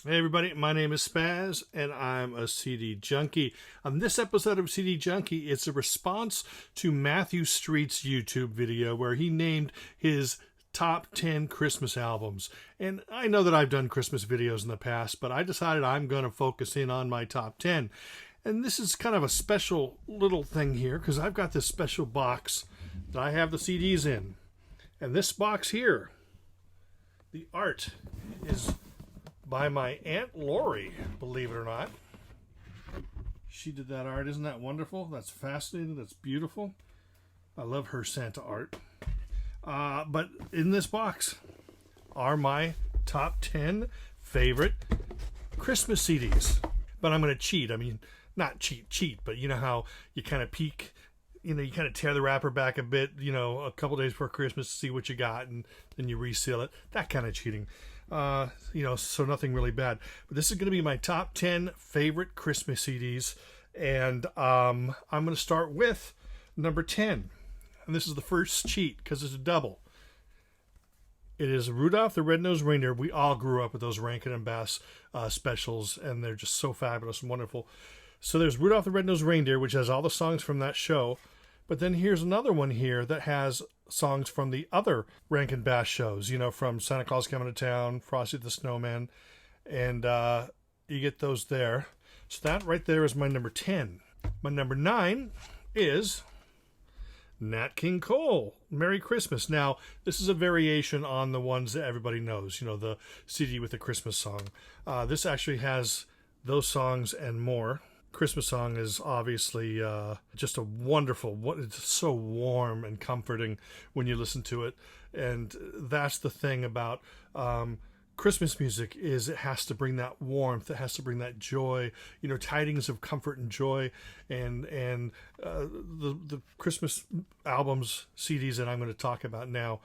Hey everybody, my name is SPAZ and I'm a CD junkie. On this episode of CD Junkie, it's a response to Matthew Street's YouTube video where he named his top 10 Christmas albums. And I know that I've done Christmas videos in the past, but I decided I'm going to focus in on my top 10. And this is kind of a special little thing here because I've got this special box that I have the CDs in. And this box here, the art is by my Aunt Lori, believe it or not. She did that art. Isn't that wonderful? That's fascinating. That's beautiful. I love her Santa art. But in this box are my top 10 favorite Christmas CDs. But I'm going to cheat. I mean, not cheat, but you know how you kind of peek, you kind of tear the wrapper back a bit, a couple days before Christmas to see what you got, and then you reseal it. That kind of cheating. So nothing really bad. But this is going to be my top 10 favorite Christmas CDs. And I'm going to start with number 10. And this is the first cheat because it's a double. It is Rudolph the Red-Nosed Reindeer. We all grew up with those Rankin and Bass specials, and they're just so fabulous and wonderful. So there's Rudolph the Red-Nosed Reindeer, which has all the songs from that show. But then here's another one here that has songs from the other Rankin Bass shows, from Santa Claus Coming to Town, Frosty the Snowman, and you get those there. So that right there is my number 10. My number 9 is Nat King Cole, Merry Christmas. Now, this is a variation on the ones that everybody knows, the CD with the Christmas song. This actually has those songs and more. Christmas song is obviously just a wonderful, it's so warm and comforting when you listen to it. And that's the thing about Christmas music, is it has to bring that warmth, it has to bring that joy, tidings of comfort and joy. And the Christmas albums, CDs that I'm going to talk about now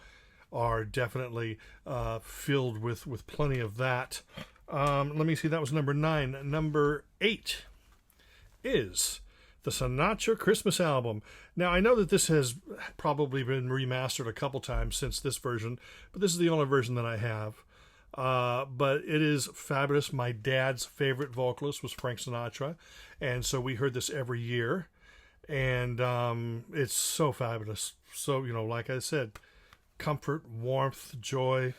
are definitely filled with plenty of that. Let me see, that was number 9. Number 8 is the Sinatra Christmas album. Now, I know that this has probably been remastered a couple times since this version, but this is the only version that I have. But it is fabulous. My dad's favorite vocalist was Frank Sinatra, and so we heard this every year, and it's so fabulous. So, like I said, comfort, warmth, joy,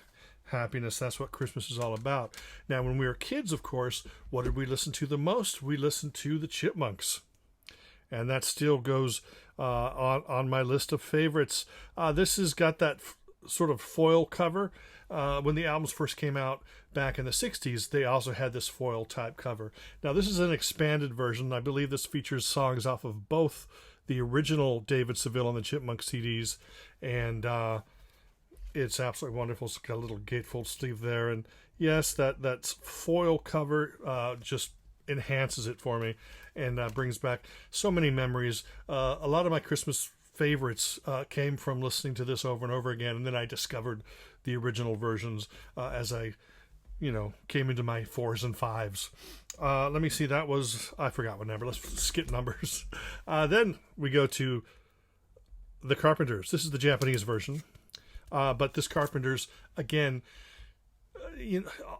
happiness. That's what Christmas is all about. Now, when we were kids, of course, what did we listen to the most? We listened to the Chipmunks, and that still goes on my list of favorites. This has got that sort of foil cover. When the albums first came out back in the 60s, they also had this foil type cover. Now, this is an expanded version. I believe this features songs off of both the original David Seville and the Chipmunks CDs, and it's absolutely wonderful. It's got a little gatefold sleeve there. And yes, that foil cover just enhances it for me and brings back so many memories. A lot of my Christmas favorites came from listening to this over and over again. And then I discovered the original versions as I, came into my 4s and 5s. Let me see. That was, I forgot what number. Let's skip numbers. Then we go to the Carpenters. This is the Japanese version. But this Carpenters, again,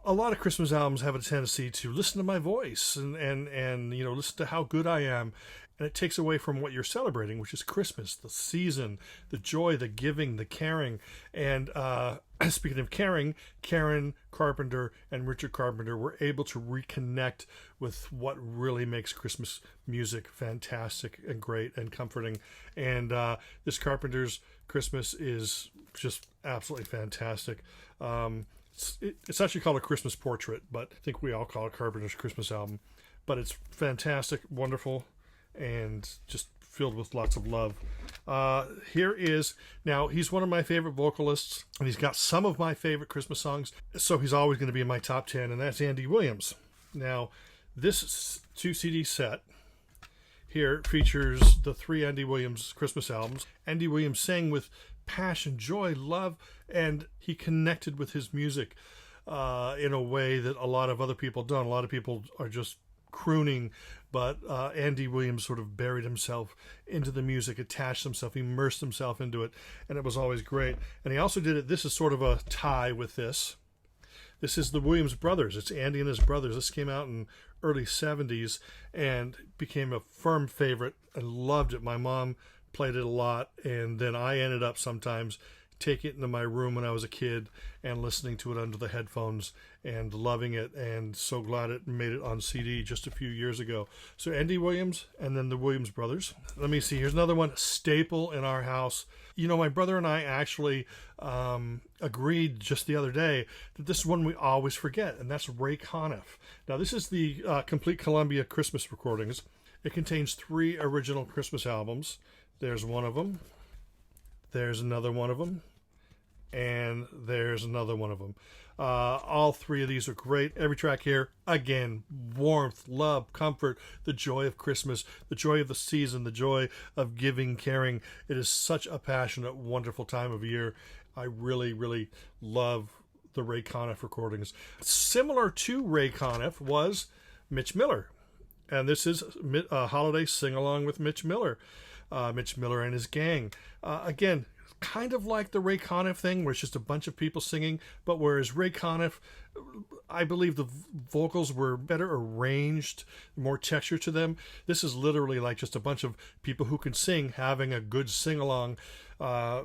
a lot of Christmas albums have a tendency to listen to my voice and listen to how good I am. And it takes away from what you're celebrating, which is Christmas, the season, the joy, the giving, the caring. And speaking of caring, Karen Carpenter and Richard Carpenter were able to reconnect with what really makes Christmas music fantastic and great and comforting. And this Carpenter's Christmas is just absolutely fantastic. It's actually called a Christmas portrait, but I think we all call it Carpenter's Christmas album. But it's fantastic, wonderful, and just filled with lots of love. Here is, now he's one of my favorite vocalists, and he's got some of my favorite Christmas songs, so he's always going to be in my top 10, and that's Andy Williams. Now, this 2 CD set here features the 3 Andy Williams Christmas albums. Andy Williams sang with passion, joy, love, and he connected with his music in a way that a lot of other people don't. A lot of people are just crooning, but Andy Williams sort of buried himself into the music, attached himself, immersed himself into it, and it was always great. And he also did it, this is sort of a tie with this This is the Williams Brothers. It's Andy and his brothers. This came out in early 70s and became a firm favorite. I loved it. My mom played it a lot, and then I ended up sometimes taking it into my room when I was a kid and listening to it under the headphones and loving it, and so glad it made it on CD just a few years ago. So Andy Williams and then the Williams Brothers. Let me see. Here's another one, staple in our house. You know, my brother and I actually agreed just the other day that this is one we always forget, and that's Ray Conniff. Now, this is the Complete Columbia Christmas Recordings. It contains 3 original Christmas albums. There's one of them. There's another one of them, and there's another one of them. All 3 of these are great. Every track here, again, warmth, love, comfort, the joy of Christmas, the joy of the season, the joy of giving, caring. It is such a passionate, wonderful time of year. I really, really love the Ray Conniff recordings. Similar to Ray Conniff was Mitch Miller, and this is a holiday sing-along with Mitch Miller. Mitch Miller and his gang. Again, kind of like the Ray Conniff thing, where it's just a bunch of people singing, but whereas Ray Conniff, I believe the vocals were better arranged, more texture to them. This is literally like just a bunch of people who can sing, having a good sing-along,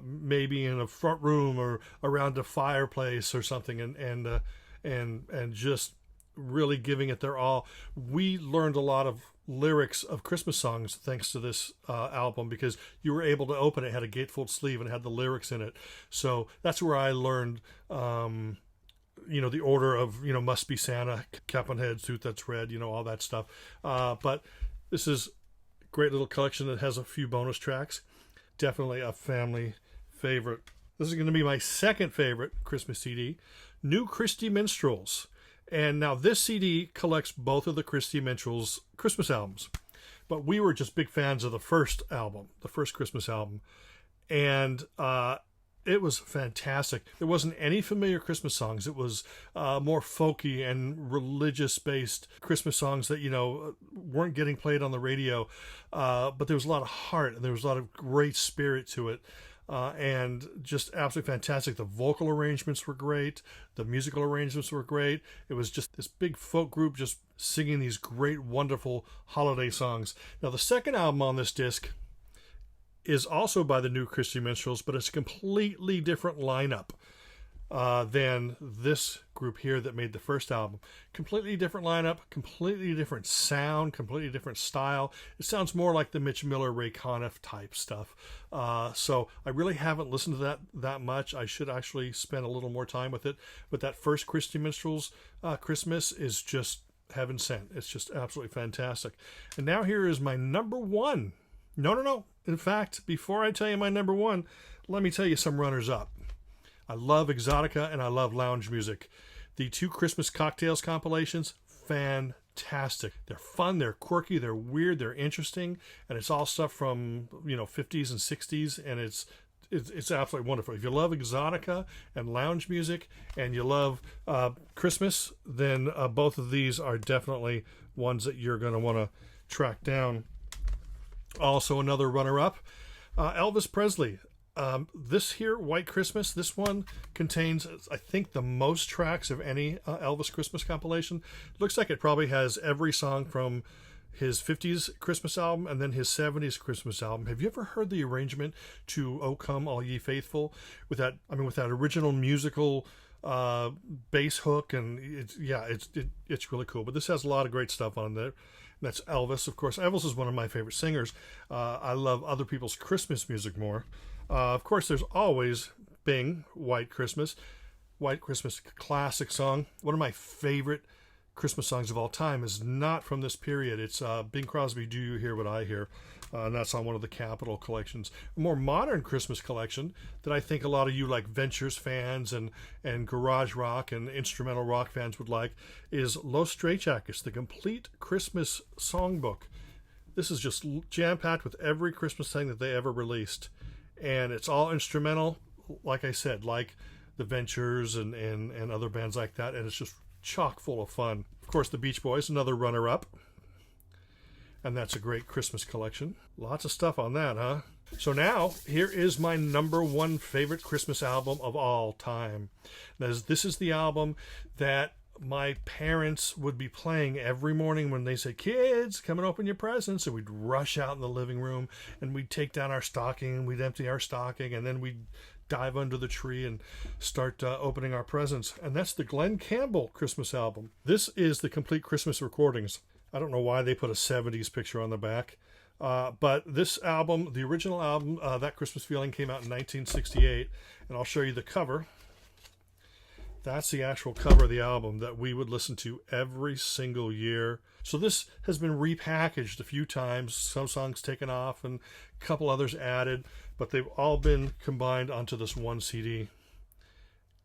maybe in a front room or around a fireplace or something, and just really giving it their all. We learned a lot of lyrics of Christmas songs thanks to this album, because you were able to open it. It had a gatefold sleeve and it had the lyrics in it. So that's where I learned the order of, Must Be Santa, Cap on Head, Suit That's Red, all that stuff. But this is a great little collection that has a few bonus tracks. Definitely a family favorite. This is going to be my second favorite Christmas CD, New Christy Minstrels. And now this CD collects both of the Christy Minstrels Christmas albums. But we were just big fans of the first album, the first Christmas album. And it was fantastic. There wasn't any familiar Christmas songs. It was more folky and religious-based Christmas songs that, weren't getting played on the radio. But there was a lot of heart, and there was a lot of great spirit to it. And just absolutely fantastic. The vocal arrangements were great. The musical arrangements were great. It was just this big folk group just singing these great, wonderful holiday songs. Now, the second album on this disc is also by the New Christy Minstrels, but it's a completely different lineup than this group here that made the first album. Completely different lineup, completely different sound, completely different style. It sounds more like the Mitch Miller, Ray Conniff type stuff. So I really haven't listened to that much. I should actually spend a little more time with it. But that first Christy Minstrels Christmas is just heaven sent. It's just absolutely fantastic. And now here is my number one. No. In fact, before I tell you my number one, let me tell you some runners up. I love Exotica and I love lounge music. The 2 Christmas Cocktails compilations, fantastic. They're fun, they're quirky, they're weird, they're interesting, and it's all stuff from 50s and 60s, and it's absolutely wonderful. If you love Exotica and lounge music and you love Christmas, then both of these are definitely ones that you're going to want to track down. Also, another runner-up, Elvis Presley. This here, White Christmas, this one contains, I think, the most tracks of any Elvis Christmas compilation. Looks like it probably has every song from his 50s Christmas album and then his 70s Christmas album. Have you ever heard the arrangement to "O Come All Ye Faithful" with that original musical bass hook? And it's really cool. But this has a lot of great stuff on there. That's Elvis, of course. Elvis is one of my favorite singers. I love other people's Christmas music more. Of course, there's always Bing, White Christmas. White Christmas, classic song. One of my favorite Christmas songs of all time is not from this period. It's Bing Crosby, Do You Hear What I Hear? And that's on one of the Capitol collections. A more modern Christmas collection that I think a lot of you like Ventures fans and garage rock and instrumental rock fans would like is Los Straitjackets, the complete Christmas songbook. This is just jam-packed with every Christmas thing that they ever released. And it's all instrumental, like I said, like the Ventures and other bands like that. And it's just chock full of fun. Of course, the Beach Boys, another runner-up. And that's a great Christmas collection. Lots of stuff on that, huh? So now, here is my #1 favorite Christmas album of all time. This is the album that my parents would be playing every morning when they said, "Kids, come and open your presents." And we'd rush out in the living room and we'd take down our stocking and we'd empty our stocking and then we'd dive under the tree and start opening our presents. And that's the Glen Campbell Christmas album. This is the complete Christmas recordings. I don't know why they put a 70s picture on the back. But this album, the original album, That Christmas Feeling, came out in 1968. And I'll show you the cover. That's the actual cover of the album that we would listen to every single year. So this has been repackaged a few times, some songs taken off and a couple others added, but they've all been combined onto this one CD.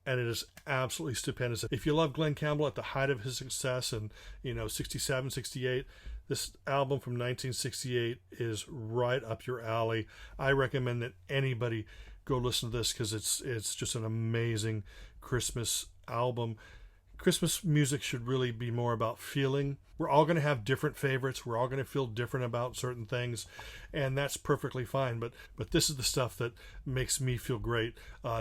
And it is absolutely stupendous. If you love Glen Campbell at the height of his success in, 67, 68, this album from 1968 is right up your alley. I recommend that anybody go listen to this because it's just an amazing Christmas album. Christmas music should really be more about feeling. We're all going to have different favorites. We're all going to feel different about certain things, and that's perfectly fine. But this is the stuff that makes me feel great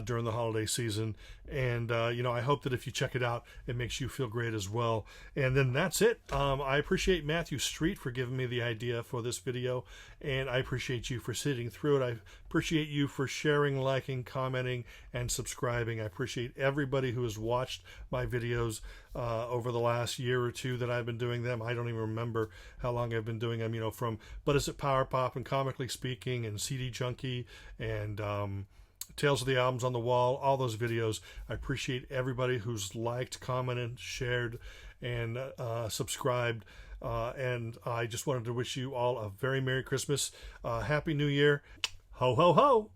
during the holiday season. And, I hope that if you check it out, it makes you feel great as well. And then that's it. I appreciate Matthew Street for giving me the idea for this video, and I appreciate you for sitting through it. I appreciate you for sharing, liking, commenting, and subscribing. I appreciate everybody who has watched my videos over the last year or two that I've been doing them. I don't even remember how long I've been doing them, from But Is It Power Pop and Comically Speaking and CD Junkie and Tales of the Albums on the Wall, all those videos. I appreciate everybody who's liked, commented, shared, and subscribed. And I just wanted to wish you all a very Merry Christmas, Happy New Year. Ho, ho, ho!